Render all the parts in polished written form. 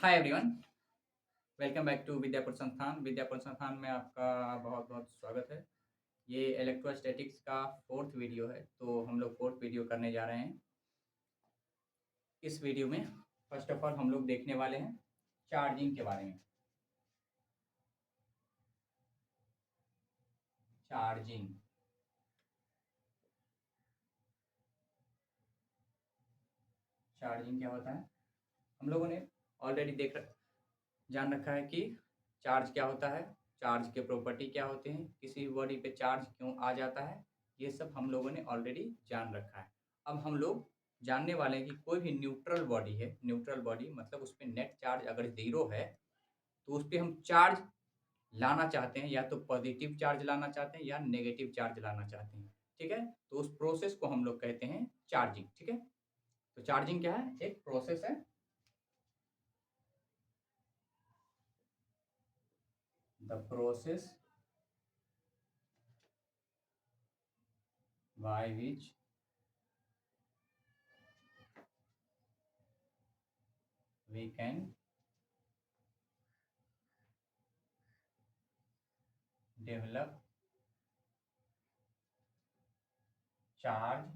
Hi everyone, welcome back to Vidyapur Sansthan. Vidyapur संस्थान में आपका बहुत बहुत स्वागत है। ये इलेक्ट्रोस्टैटिक्स का फोर्थ वीडियो है, तो हम लोग फोर्थ वीडियो करने जा रहे हैं। इस वीडियो में फर्स्ट ऑफ ऑल हम लोग देखने वाले हैं चार्जिंग के बारे में। चार्जिंग चार्जिंग क्या होता है? हम लोगों ने ऑलरेडी जान रखा है कि चार्ज क्या होता है, चार्ज के प्रॉपर्टी क्या होते हैं, किसी बॉडी पे चार्ज क्यों आ जाता है, ये सब हम लोगों ने ऑलरेडी जान रखा है। अब हम लोग जानने वाले हैं कि कोई भी न्यूट्रल बॉडी है, न्यूट्रल बॉडी मतलब उस पे नेट चार्ज अगर ज़ीरो है, तो उस पे हम चार्ज लाना चाहते हैं, या तो पॉजिटिव चार्ज लाना चाहते हैं या नेगेटिव चार्ज लाना चाहते हैं। ठीक है? तो उस प्रोसेस को हम लोग कहते हैं चार्जिंग। ठीक है? तो चार्जिंग क्या है? एक प्रोसेस है। The process by which we can develop charge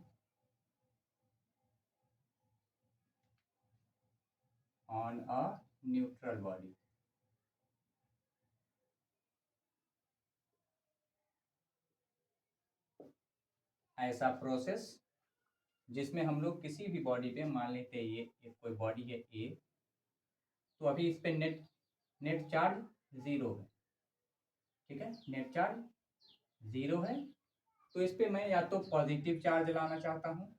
on a neutral body। ऐसा प्रोसेस जिसमें हम लोग किसी भी बॉडी पे, मान लेते हैं ये कोई बॉडी है ए, तो अभी इस पे नेट नेट चार्ज ज़ीरो है। ठीक है? नेट चार्ज ज़ीरो है, तो इस पे मैं या तो पॉजिटिव चार्ज लाना चाहता हूँ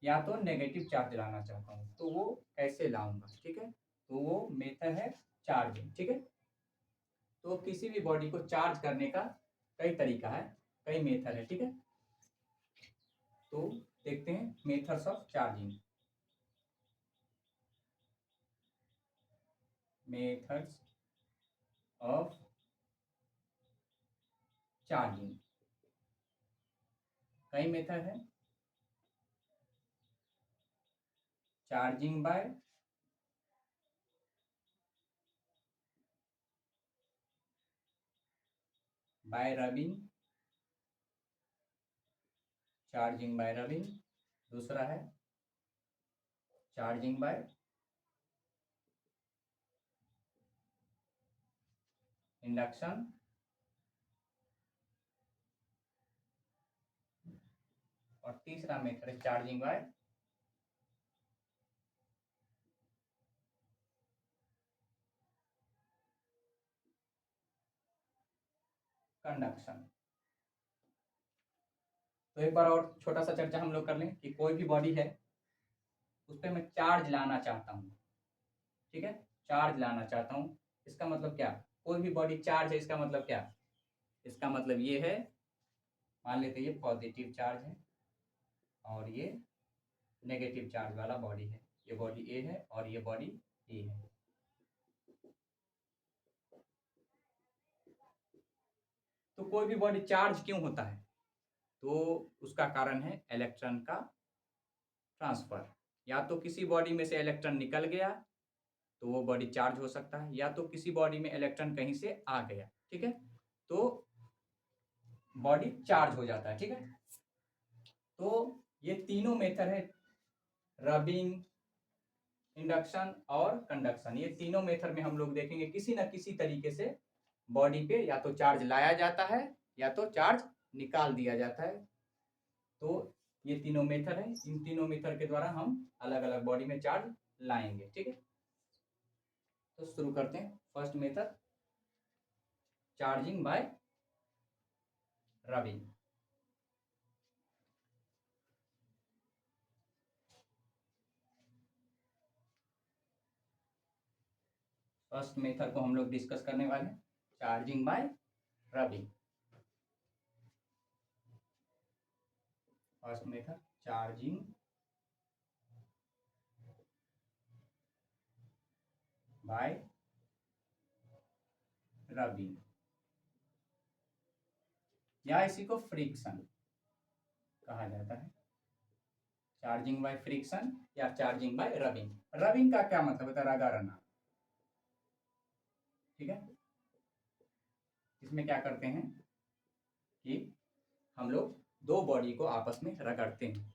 या तो नेगेटिव चार्ज लाना चाहता हूँ। तो वो कैसे लाऊंगा? ठीक है? तो वो मेथड है चार्जिंग। ठीक है? तो किसी भी बॉडी को चार्ज करने का कई तरीका है, कई मेथड है। ठीक है? तो देखते हैं methods of charging. Methods of charging, कई मेथड है। Charging by rubbing, charging by rubbing. दूसरा है चार्जिंग बाय इंडक्शन, और तीसरा मेथड है चार्जिंग बाय कंडक्शन। तो एक बार और छोटा सा चर्चा हम लोग कर लें कि कोई भी बॉडी है, उस पर मैं चार्ज लाना चाहता हूँ। ठीक है? चार्ज लाना चाहता हूँ, इसका मतलब क्या? कोई भी बॉडी चार्ज है, इसका मतलब क्या? इसका मतलब ये है, मान लेते हैं ये पॉजिटिव चार्ज है और ये नेगेटिव चार्ज वाला बॉडी है। ये बॉडी ए है और ये बॉडी ए है। तो कोई भी बॉडी चार्ज क्यों होता है? तो उसका कारण है इलेक्ट्रॉन का ट्रांसफर। या तो किसी बॉडी में से इलेक्ट्रॉन निकल गया तो वो बॉडी चार्ज हो सकता है, या तो किसी बॉडी में इलेक्ट्रॉन कहीं से आ गया। ठीक है? तो बॉडी चार्ज हो जाता है। ठीक है? तो ये तीनों मेथड है, रबिंग, इंडक्शन और कंडक्शन। ये तीनों मेथड में हम लोग देखेंगे किसी न किसी तरीके से बॉडी पे या तो चार्ज लाया जाता है या तो चार्ज निकाल दिया जाता है। तो ये तीनों मेथड है, इन तीनों मेथड के द्वारा हम अलग अलग बॉडी में चार्ज लाएंगे। ठीक है? तो शुरू करते हैं। First method charging by rubbing. First method को हम लोग डिस्कस करने वाले हैं, charging by rubbing. First method charging by rubbing, या इसी को फ्रिक्शन कहा जाता है। चार्जिंग बाय फ्रिक्शन या चार्जिंग बाय रबिंग। रबिंग का क्या मतलब होता है? रगड़ना। ठीक है, इसमें क्या करते हैं कि हम लोग दो बॉडी को आपस में रगड़ते हैं।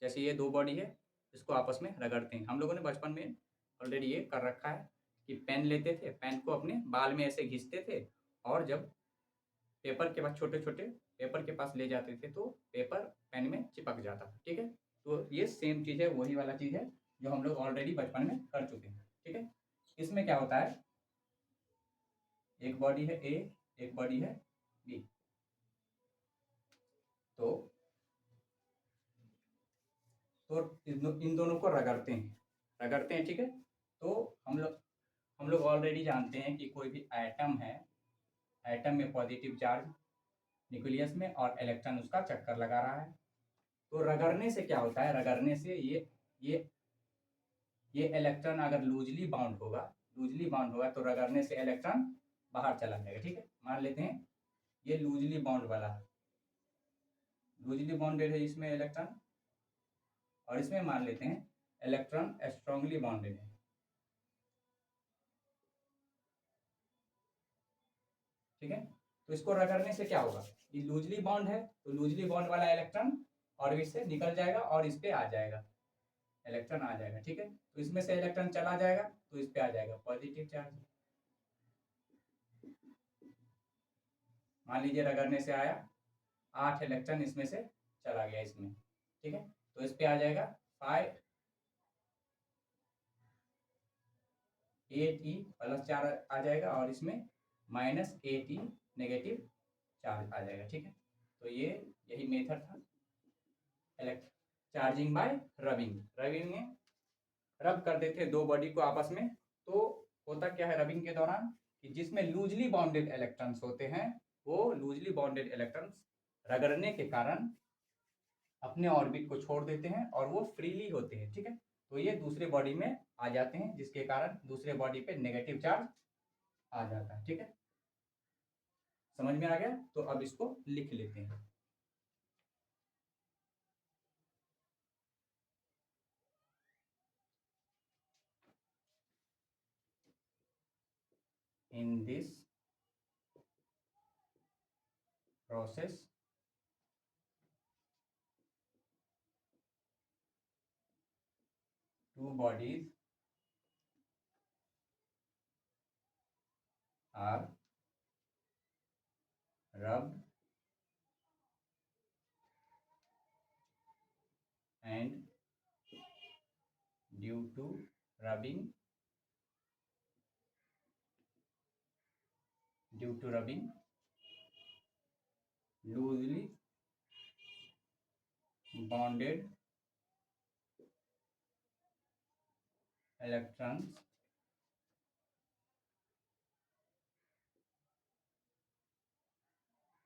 जैसे ये दो बॉडी है, इसको आपस में रगड़ते हैं। हम लोगों ने बचपन में ऑलरेडी ये कर रखा है कि पेन लेते थे, पेन को अपने बाल में ऐसे घिसते थे और जब पेपर के पास छोटे छोटे पेपर के पास ले जाते थे तो पेपर पेन में चिपक जाता था। ठीक है, तो ये सेम चीज़ है, वही वाला चीज़ है जो हम लोग ऑलरेडी बचपन में कर चुके हैं। ठीक है, इसमें क्या होता है, एक बॉडी है ए, एक बॉडी है बी। तो इन दोनों को रगड़ते हैं। ठीक है, तो हम लोग ऑलरेडी जानते हैं कि कोई भी एटम है, एटम में पॉजिटिव चार्ज न्यूक्लियस में और इलेक्ट्रॉन उसका चक्कर लगा रहा है। तो रगड़ने से क्या होता है, रगड़ने से ये इलेक्ट्रॉन अगर लूजली बाउंड होगा तो रगड़ने से इलेक्ट्रॉन बाहर चला जाएगा। ठीक है, मान लेते हैं ये लूजली बाउंड वाला है, लूजली बाउंडेड है इसमें इलेक्ट्रॉन, और इसमें मान लेते हैं इलेक्ट्रॉन स्ट्रांगली बाउंडेड है। ठीक है, तो इसको रगड़ने से क्या होगा, ये लूजली बाउंड है तो लूजली बाउंड वाला इलेक्ट्रॉन ऑर्बिट से निकल जाएगा और इस पे आ जाएगा, इलेक्ट्रॉन आ जाएगा। ठीक है, तो इसमें से इलेक्ट्रॉन चला जाएगा तो इस पे आ जाएगा पॉजिटिव चार्ज। मान लीजिए रगड़ने से आया 8 इलेक्ट्रॉन इसमें से चला गया इसमें। ठीक है, तो इस पे आ जाएगा 5 8e प्लस चार्ज आ जाएगा और इसमें माइनस 8e नेगेटिव चार्ज आ जाएगा। ठीक है, तो ये यही मेथड था चार्जिंग बाय रबिंग। रबिंग में रब कर देते हैं दो बॉडी को आपस में, तो होता क्या है रबिंग के दौरान कि जिसमें लूजली बाउंडेड इलेक्ट्रॉन्स होते हैं, वो लूजली बाउंडेड इलेक्ट्रॉन्स रगड़ने के कारण अपने ऑर्बिट को छोड़ देते हैं और वो फ्रीली होते हैं। ठीक है, तो ये दूसरे बॉडी में आ जाते हैं जिसके कारण दूसरे बॉडी पे नेगेटिव चार्ज आ जाता है। ठीक है, समझ में आ गया? तो अब इसको लिख लेते हैं। In this process, two bodies are rubbed and due to rubbing loosely bonded electrons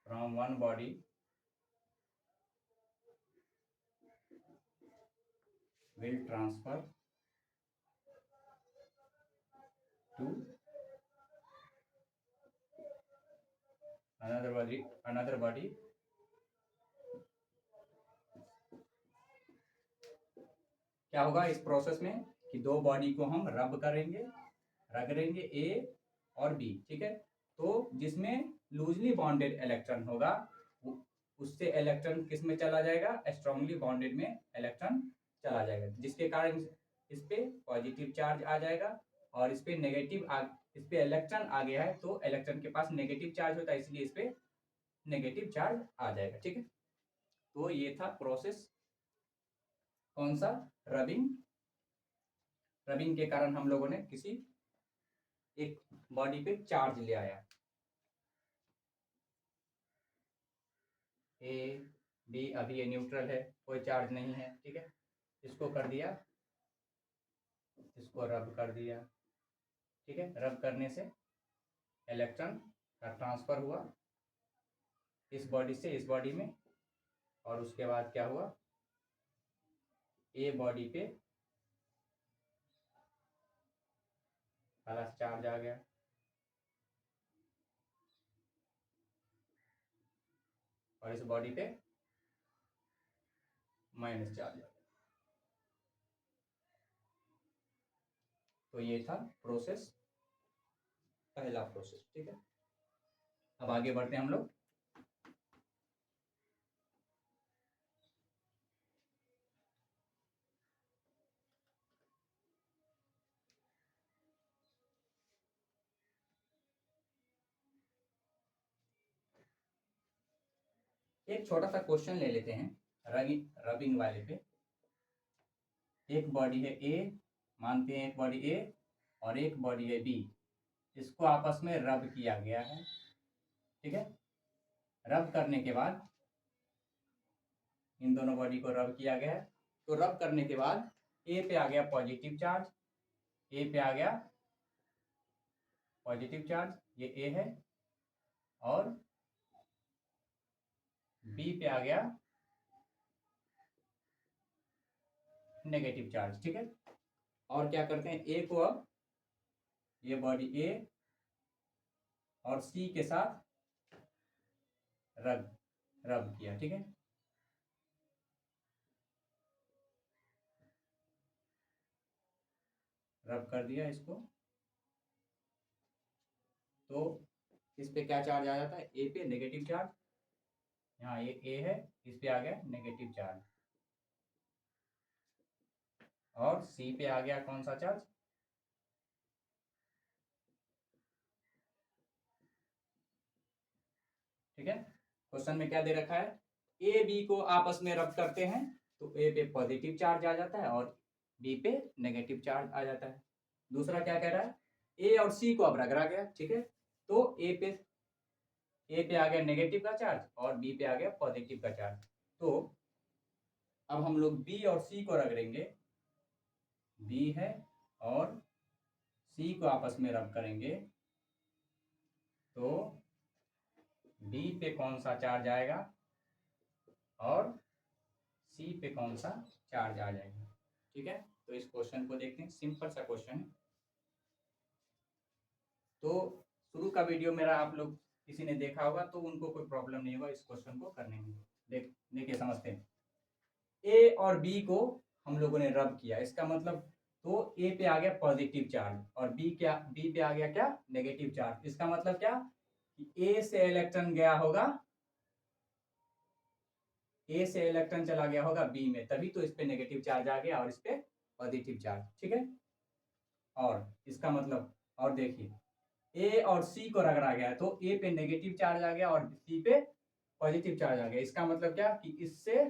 from one body will transfer to another body क्या होगा इस प्रोसेस में कि दो बॉडी को हम रगड़ेंगे ए और बी। ठीक है, तो जिसमें लूजली बाउंडेड इलेक्ट्रॉन होगा उससे इलेक्ट्रॉन किस में चला जाएगा, स्ट्रांगली बाउंडेड में इलेक्ट्रॉन चला जाएगा, जिसके कारण इस पे पॉजिटिव चार्ज आ जाएगा और इस पे इस पे इलेक्ट्रॉन आ गया है तो इलेक्ट्रॉन के पास नेगेटिव चार्ज होता है, इसलिए इस पे नेगेटिव चार्ज आ जाएगा। ठीक है, तो ये था प्रोसेस कौन सा, रबिंग के कारण हम लोगों ने किसी एक बॉडी पे चार्ज ले आया, ए बी, अभी ये न्यूट्रल है, कोई चार्ज नहीं है। ठीक है, इसको कर दिया, इसको रब कर दिया। ठीक है, रब करने से इलेक्ट्रॉन का ट्रांसफर हुआ इस बॉडी से इस बॉडी में, और उसके बाद क्या हुआ, ए बॉडी पे प्लस चार्ज आ गया और इस बॉडी पे माइनस चार्ज आ गया। तो ये था प्रोसेस, पहला प्रोसेस। ठीक है, अब आगे बढ़ते हैं हम लोग। एक छोटा सा क्वेश्चन ले लेते हैं रबिंग वाले पे। एक बॉडी है ए, मानते हैं एक बॉडी ए और एक बॉडी है बी, इसको आपस में रब किया गया है। ठीक है, रब करने के बाद इन दोनों बॉडी को रब किया गया है। तो रब करने के बाद ए पे आ गया पॉजिटिव चार्ज, ए पे आ गया पॉजिटिव चार्ज, ये ए है, और बी पे आ गया नेगेटिव चार्ज। ठीक है, और क्या करते हैं, ए को अब ये बॉडी ए और सी के साथ रब रब किया। ठीक है, रब कर दिया इसको, तो इस पे क्या चार्ज आ जाता है, ए पे नेगेटिव चार्ज, यहाँ ये ए है, इस पे आ गया नेगेटिव चार्ज, और सी पे आ गया कौन सा चार्ज, ठीक है। क्वेश्चन में क्या दे रखा है, ए बी को आपस में रब करते हैं तो ए पे पॉजिटिव चार्ज आ जाता है और बी पे नेगेटिव चार्ज आ जाता है। दूसरा क्या कह रहा है, ए और सी को अब रगड़ा गया। ठीक है, तो ए पे आ गया नेगेटिव का चार्ज और बी पे आ गया पॉजिटिव का चार्ज। तो अब हम लोग बी और सी को रगड़ेंगे, बी है और सी को आपस में रब करेंगे, तो बी पे कौन सा चार्ज आएगा और सी पे कौन सा चार्ज आ जाएगा। ठीक है, तो इस क्वेश्चन को देखते हैं, सिंपल सा क्वेश्चन है। तो शुरू का वीडियो मेरा आप लोग किसी ने देखा होगा तो उनको कोई प्रॉब्लम नहीं होगा इस क्वेश्चन को करने में। देखिए समझते हैं, ए और बी को हम लोगों ने रब किया, इसका मतलब तो ए पे आ गया पॉजिटिव चार्ज और बी पे आ गया क्या, नेगेटिव चार्ज। इसका मतलब क्या कि ए से इलेक्ट्रॉन गया होगा, ए से इलेक्ट्रॉन चला गया होगा बी में, तभी तो इस पे नेगेटिव चार्ज आ गया और इस पे पॉजिटिव चार्ज। ठीक है, और इसका मतलब, और देखिए ए और सी को रगड़ा गया तो ए पे नेगेटिव चार्ज आ गया और सी पे पॉजिटिव चार्ज आ गया। इसका मतलब क्या कि इससे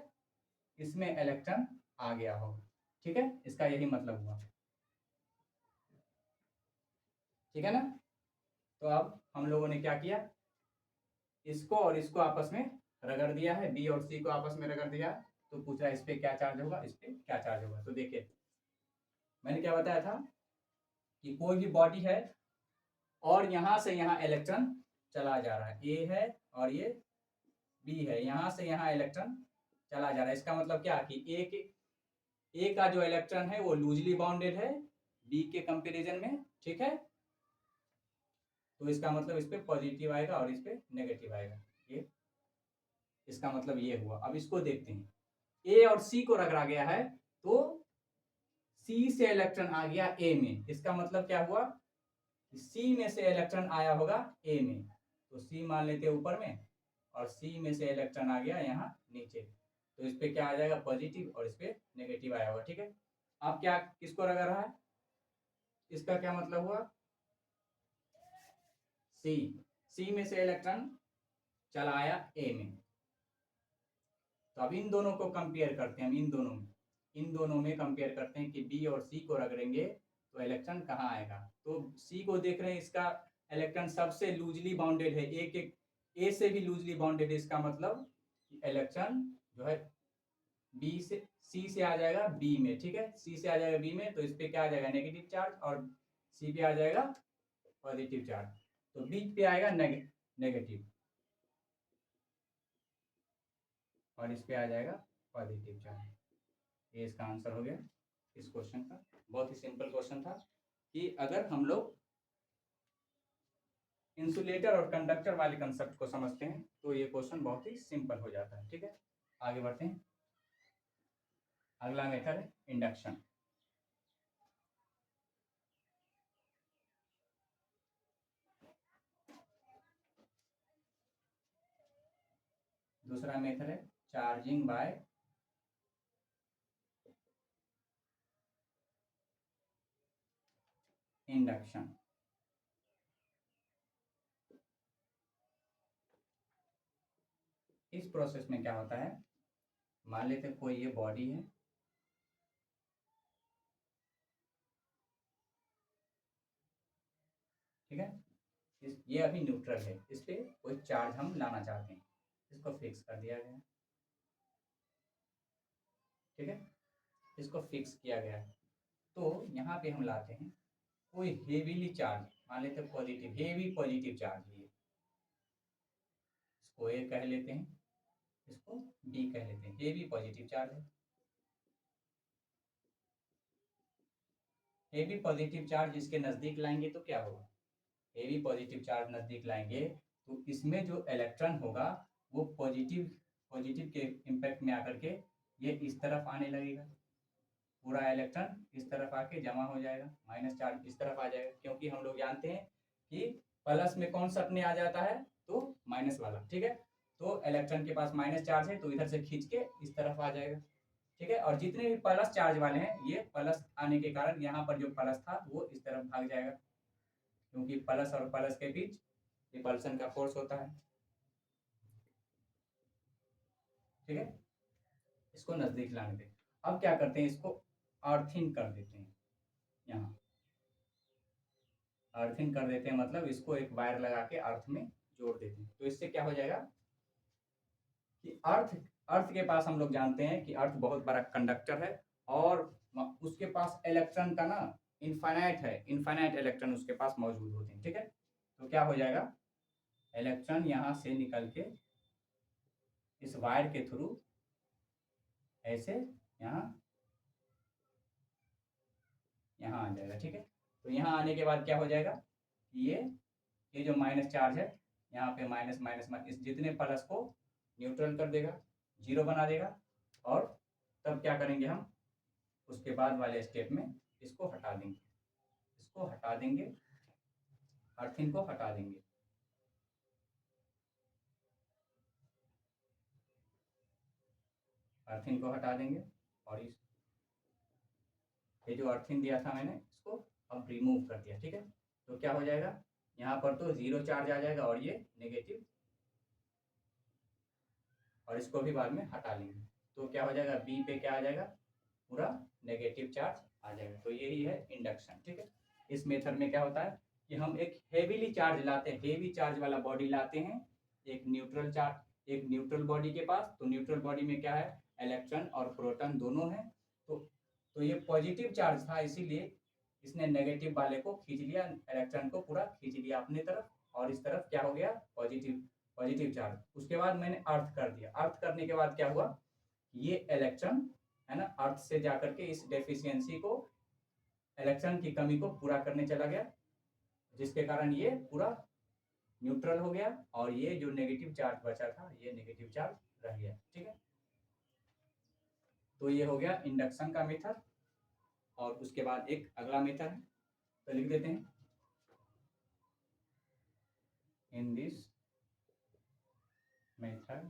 इसमें इलेक्ट्रॉन आ गया होगा। ठीक है, इसका यही मतलब हुआ। ठीक है ना, तो अब हम लोगों ने क्या किया, इसको और इसको आपस में रगड़ दिया है, बी और सी को आपस में रगड़ दिया। तो पूछ रहा है इस पे क्या चार्ज होगा, इस पे क्या चार्ज होगा। तो देखिए मैंने क्या बताया था कि कोई भी बॉडी है और यहां से यहां इलेक्ट्रॉन चला जा रहा है, ए है और ये बी है, यहां से यहां इलेक्ट्रॉन चला जा रहा है। इसका मतलब क्या कि ए का जो इलेक्ट्रॉन है वो लूजली बाउंडेड है बी के कंपैरिजन में। ठीक है, तो इसका मतलब इस पे पॉजिटिव आएगा और इस पे नेगेटिव आएगा, ये इसका मतलब ये हुआ। अब इसको देखते हैं, ए और सी को रगड़ा गया है तो सी से इलेक्ट्रॉन आ गया ए में, इसका मतलब क्या हुआ, सी में से इलेक्ट्रॉन आया होगा ए में, तो सी मान लेते हैं ऊपर में और सी में से इलेक्ट्रॉन आ गया यहाँ नीचे, तो इस पे क्या आ जाएगा पॉजिटिव और इस पे नेगेटिव आया होगा। ठीक है, अब क्या किसको रगड़ रहा है, इसका क्या मतलब हुआ, सी में से इलेक्ट्रॉन चला आया ए में। तो अब इन दोनों को कंपेयर करते हैं, हम इन दोनों में कंपेयर करते हैं कि बी और सी को रगड़ेंगे तो इलेक्ट्रॉन कहाँ आएगा। तो सी को देख रहे हैं, इसका इलेक्ट्रॉन सबसे लूजली बाउंडेड है, एक ए से भी लूजली बाउंडेड है, इसका मतलब इलेक्ट्रॉन जो है बी से सी से आ जाएगा बी में। ठीक है, सी से आ जाएगा बी में, तो इस पे क्या आ जाएगा नेगेटिव चार्ज और सी पे आ जाएगा पॉजिटिव चार्ज, तो बी पे आएगा नेगेटिव और इस पे आ जाएगा पॉजिटिव चार्ज। ये इसका आंसर हो गया इस क्वेश्चन का। बहुत ही सिंपल क्वेश्चन था कि अगर हम लोग इंसुलेटर और कंडक्टर वाले कंसेप्ट को समझते हैं तो ये क्वेश्चन बहुत ही सिंपल हो जाता है। ठीक है, आगे बढ़ते हैं। अगला मेथड है इंडक्शन। दूसरा मेथड है चार्जिंग बाय इंडक्शन। इस प्रोसेस में क्या होता है, मान लेते कोई ये बॉडी है, ठीक है, ये अभी न्यूट्रल है, इस पे कोई चार्ज हम लाना चाहते हैं, इसको फिक्स कर दिया गया, ठीक है, इसको फिक्स किया गया। तो यहाँ पे हम लाते हैं कोई हेवीली चार्ज, मान लेते हैं पॉजिटिव, हेवी पॉजिटिव चार्ज, ये इसको ए कह लेते हैं, इसको बी कह लेते हैं, हेवी पॉजिटिव चार्ज है। हेवी पॉजिटिव चार्ज इसके नज़दीक लाएंगे तो क्या होगा, हेवी पॉजिटिव चार्ज नज़दीक लाएंगे तो इसमें जो इलेक्ट्रॉन होगा वो पॉजिटिव के इम्पैक्ट में आकर के ये इस तरफ आने लगेगा, पूरा इलेक्ट्रॉन इस तरफ आके जमा हो जाएगा, माइनस चार्ज इस तरफ आ जाएगा, क्योंकि हम लोग जानते हैं कि प्लस में कौन सा अपने आ जाता है, तो माइनस वाला, ठीक है, तो इलेक्ट्रॉन के पास माइनस चार्ज है तो इधर से खींच के इस तरफ आ जाएगा, ठीक है, और जितने भी प्लस चार्ज वाले हैं ये प्लस आने के कारण यहाँ पर जो प्लस था वो इस तरफ भाग जाएगा, क्योंकि प्लस और प्लस के बीच रिपल्सन का फोर्स होता है, ठीक है, इसको नजदीक लाने दें। अब क्या करते हैं, इसको अर्थिंग कर देते हैं, यहाँ अर्थिंग कर देते हैं, मतलब इसको एक वायर लगा के अर्थ में जोड़ देते हैं, तो इससे क्या हो जाएगा कि अर्थ अर्थ के पास हम लोग जानते हैं कि अर्थ बहुत बड़ा कंडक्टर है और उसके पास इलेक्ट्रॉन का ना इनफाइनाइट है, इनफाइनाइट इलेक्ट्रॉन उसके पास मौजूद होते हैं, ठीक है, तो क्या हो जाएगा, इलेक्ट्रॉन यहाँ से निकल के इस वायर के थ्रू ऐसे यहाँ यहाँ आ जाएगा, ठीक है, तो यहाँ आने के बाद क्या हो जाएगा, ये जो माइनस चार्ज है यहाँ पे माइनस माइनस इस जितने प्लस को न्यूट्रल कर देगा, जीरो बना देगा, और तब क्या करेंगे हम, उसके बाद वाले स्टेप में इसको हटा देंगे, इसको हटा देंगे, अर्थिंग को हटा देंगे, अर्थिंग को हटा देंगे, और इस ये जो अर्थिंग दिया था मैंने इसको अब रिमूव कर दिया, ठीक है, तो क्या हो जाएगा, यहाँ पर तो जीरो चार्ज आ जाएगा और ये नेगेटिव, और इसको भी बाद में हटा लेंगे, तो क्या हो जाएगा, बी पे क्या आ जाएगा, पूरा नेगेटिव चार्ज आ जाएगा, तो यही है इंडक्शन, ठीक है। इस मेथड में क्या होता है कि हम एक हेवीली चार्ज लाते हैं, हेवी चार्ज वाला बॉडी लाते हैं, एक न्यूट्रल चार्ज, एक न्यूट्रल बॉडी के पास, तो न्यूट्रल बॉडी में क्या है, इलेक्ट्रॉन और प्रोटॉन दोनों है, तो ये पॉजिटिव चार्ज था, इसीलिए इसने नेगेटिव वाले को खींच लिया, इलेक्ट्रॉन को पूरा खींच लिया अपनी तरफ, और इस तरफ क्या हो गया, पॉजिटिव पॉजिटिव चार्ज। उसके बाद मैंने अर्थ कर दिया, अर्थ करने के बाद क्या हुआ, ये इलेक्ट्रॉन है ना अर्थ से जाकर के इस डेफिशिएंसी को, इलेक्ट्रॉन की कमी को पूरा करने चला गया, जिसके कारण ये पूरा न्यूट्रल हो गया, और ये जो नेगेटिव चार्ज बचा था ये नेगेटिव चार्ज रह गया, ठीक है। तो ये हो गया इंडक्शन का मेथड, और उसके बाद एक अगला मेथड है, तो लिख देते हैं, in this method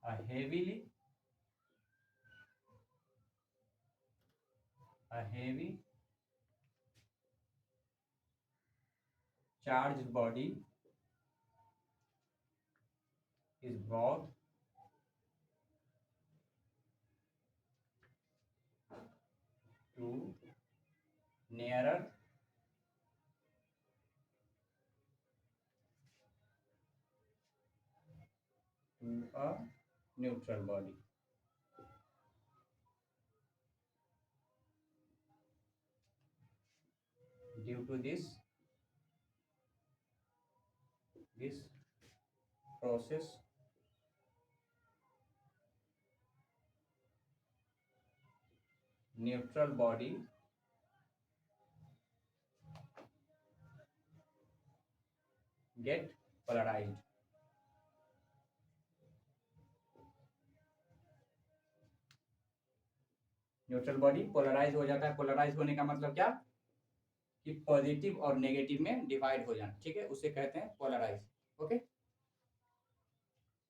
a heavy charged body is brought to nearer to a neutral body. Due to this process, neutral body get polarized. Neutral body polarise हो जाता है, पोलराइज होने का मतलब क्या कि पॉजिटिव और नेगेटिव में डिवाइड हो जाना, ठीक है, उसे कहते हैं पोलराइज, ओके।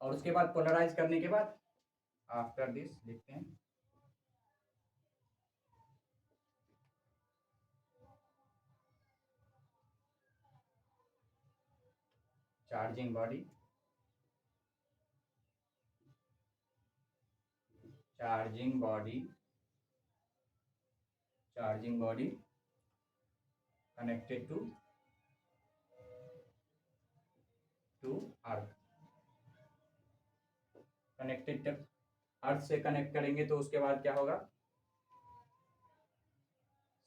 और उसके बाद पोलराइज करने के बाद आफ्टर दिस लिखते हैं charging body, charging body, charging body connected to earth. Connected जब अर्थ से कनेक्ट करेंगे तो उसके बाद क्या होगा,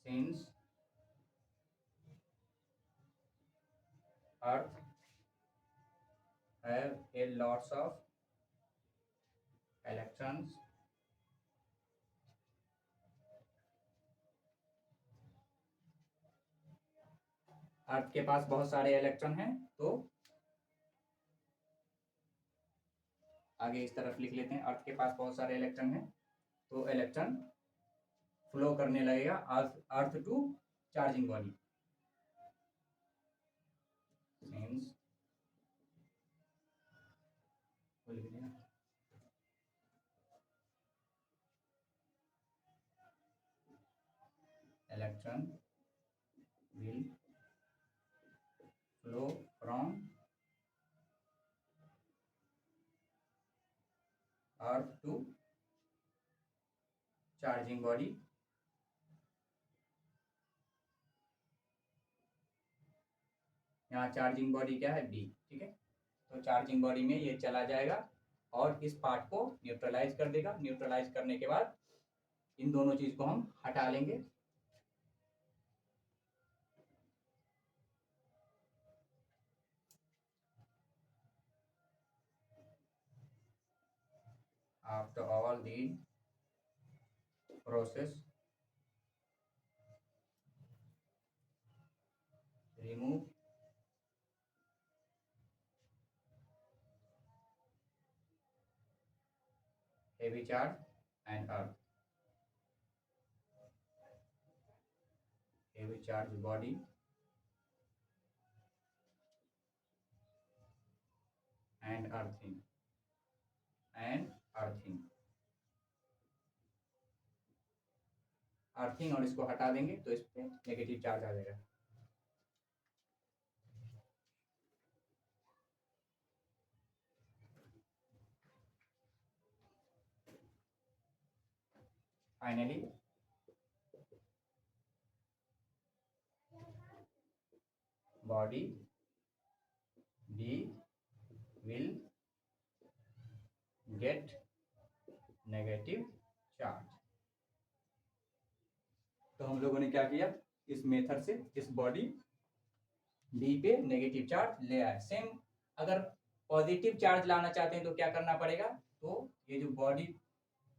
since earth have a lots of electrons, earth के पास बहुत सारे इलेक्ट्रॉन हैं, तो आगे इस तरफ लिख लेते हैं, अर्थ के पास बहुत सारे इलेक्ट्रॉन हैं तो इलेक्ट्रॉन फ्लो करने लगेगा earth to charging body. Since electron will flow from earth to charging body, यहाँ चार्जिंग बॉडी क्या है, बी, ठीक है। तो चार्जिंग बॉडी में ये चला जाएगा और इस पार्ट को न्यूट्रलाइज कर देगा। न्यूट्रलाइज करने के बाद इन दोनों चीज को हम हटा लेंगे। After all the process, remove heavy charge and earth, heavy charge body and earthing earthing और इसको हटा देंगे तो इस पे नेगेटिव चार्ज आ जाएगा। Finally body B will get negative charge. तो हम लोगों ने क्या किया, इस मेथड से इस बॉडी बी पे नेगेटिव चार्ज ले आए। सेम अगर पॉजिटिव चार्ज लाना चाहते हैं तो क्या करना पड़ेगा, तो ये जो बॉडी,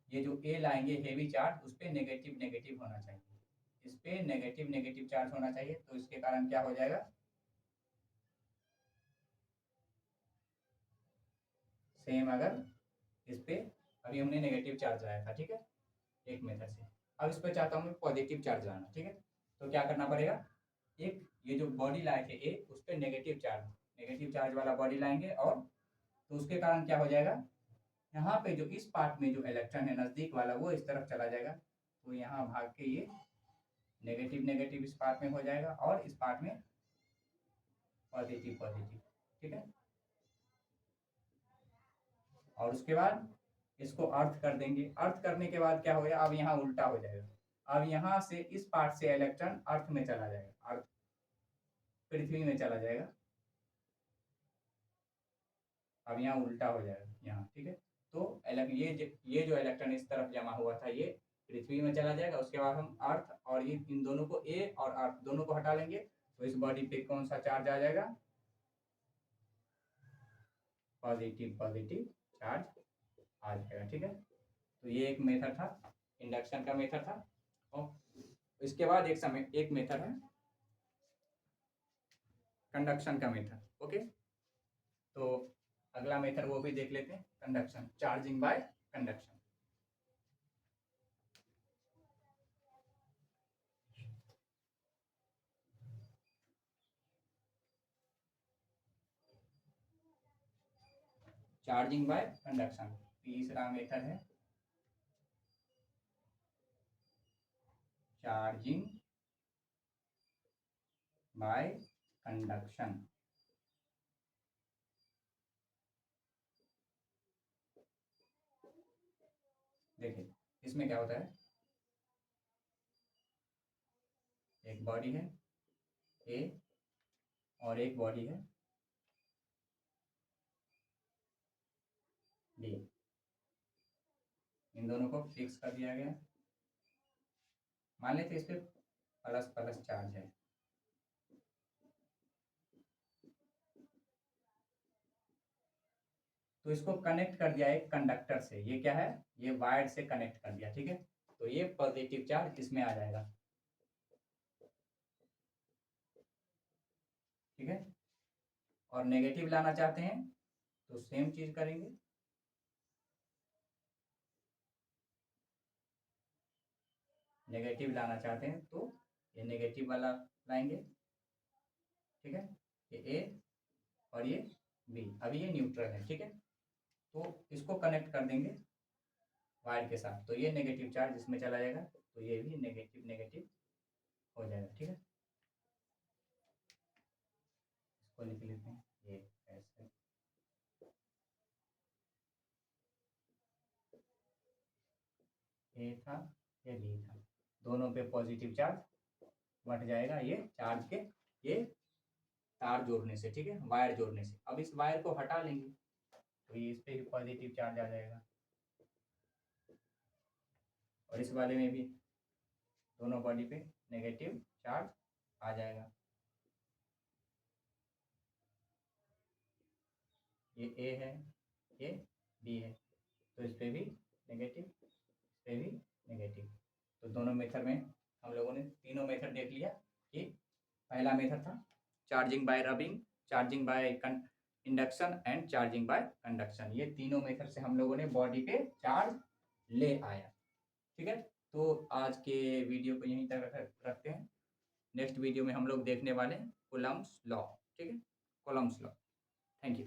ये जो ए लाएंगे हेवी चार्ज, उस पे नेगेटिव नेगेटिव होना चाहिए, इस पे नेगेटिव नेगेटिव चार्ज होना चाहिए। तो इसके कारण क्या हो जाएगा, सेम अगर इस पे अभी हमने नेगेटिव चार्ज लाया था, ठीक है, एक मेथड से, अब इस पर चाहता हूँ पॉजिटिव चार्ज लाना, ठीक है। तो क्या करना पड़ेगा, एक ये जो बॉडी लाए थे ए, उस पर नेगेटिव चार्ज वाला बॉडी लाएंगे, और तो उसके कारण क्या हो जाएगा, यहाँ पे जो इस पार्ट में जो इलेक्ट्रॉन है नजदीक वाला, वो इस तरफ चला जाएगा, तो यहाँ भाग के ये नेगेटिव नेगेटिव इस पार्ट में हो जाएगा और इस पार्ट में पॉजिटिव पॉजिटिव, ठीक है। और उसके बाद इसको अर्थ कर देंगे। अर्थ करने के बाद क्या होगा, अब यहाँ उल्टा हो जाएगा, अब यहाँ से इस पार्ट से इलेक्ट्रॉन अर्थ में चला जाएगा, अर्थ पृथ्वी में चला जाएगा, अब यहाँ उल्टा हो जाएगा यहाँ, ठीक है। तो ये जो इलेक्ट्रॉन इस तरफ जमा हुआ था ये पृथ्वी में चला जाएगा। उसके बाद हम अर्थ और ये इन दोनों को, ए और अर्थ दोनों को हटा लेंगे, तो इस बॉडी पे कौन सा चार्ज आ जाएगा, पॉजिटिव पॉजिटिव चार्ज आ जाएगा, ठीक है। तो ये एक मेथड था, इंडक्शन का मेथड था। और इसके बाद एक मेथड है कंडक्शन का मेथड, ओके। तो अगला मेथड वो भी देख लेते हैं, conduction, charging by conduction. Charging by conduction. तीसरा मेथड है चार्जिंग बाय कंडक्शन। देखिए इसमें क्या होता है, एक बॉडी है ए और एक बॉडी है बी, इन दोनों को फिक्स कर दिया गया। मान लेते इस पे प्लस प्लस चार्ज है, तो इसको कनेक्ट कर दिया एक कंडक्टर से। ये क्या है, ये वायर से कनेक्ट कर दिया, ठीक है। तो ये पॉजिटिव चार्ज इसमें आ जाएगा, ठीक है। और नेगेटिव लाना चाहते हैं तो सेम चीज करेंगे, नेगेटिव लाना चाहते हैं तो ये नेगेटिव वाला लाएंगे, ठीक है। ये ए और ये बी, अभी ये न्यूट्रल है, ठीक है। तो इसको कनेक्ट कर देंगे वायर के साथ, तो ये नेगेटिव चार्ज इसमें चला जाएगा, तो ये भी नेगेटिव नेगेटिव हो जाएगा, ठीक है। इसको लिख लेते हैं, ये ऐसे ए था ये बी था, दोनों पे पॉजिटिव चार्ज बट जाएगा ये चार्ज के, ये तार जोड़ने से, ठीक है, वायर जोड़ने से। अब इस वायर को हटा लेंगे तो ये इस पे भी पॉजिटिव चार्ज आ जाएगा, और इस वाले में भी दोनों बॉडी पे नेगेटिव चार्ज आ जाएगा। ये ए है, ये बी है, तो इस पे भी नेगेटिव, इस पे भी नेगेटिव। तो दोनों मेथड में हम लोगों ने तीनों मेथड देख लिया कि पहला मेथड था charging by rubbing, charging by induction and charging by conduction. ये तीनों मेथड से हम लोगों ने बॉडी पे चार्ज ले आया, ठीक है। तो आज के वीडियो को यहीं तक रखते हैं। नेक्स्ट वीडियो में हम लोग देखने वाले हैं कूलम्ब्स लॉ, ठीक है, कूलम्ब्स लॉ। Thank you.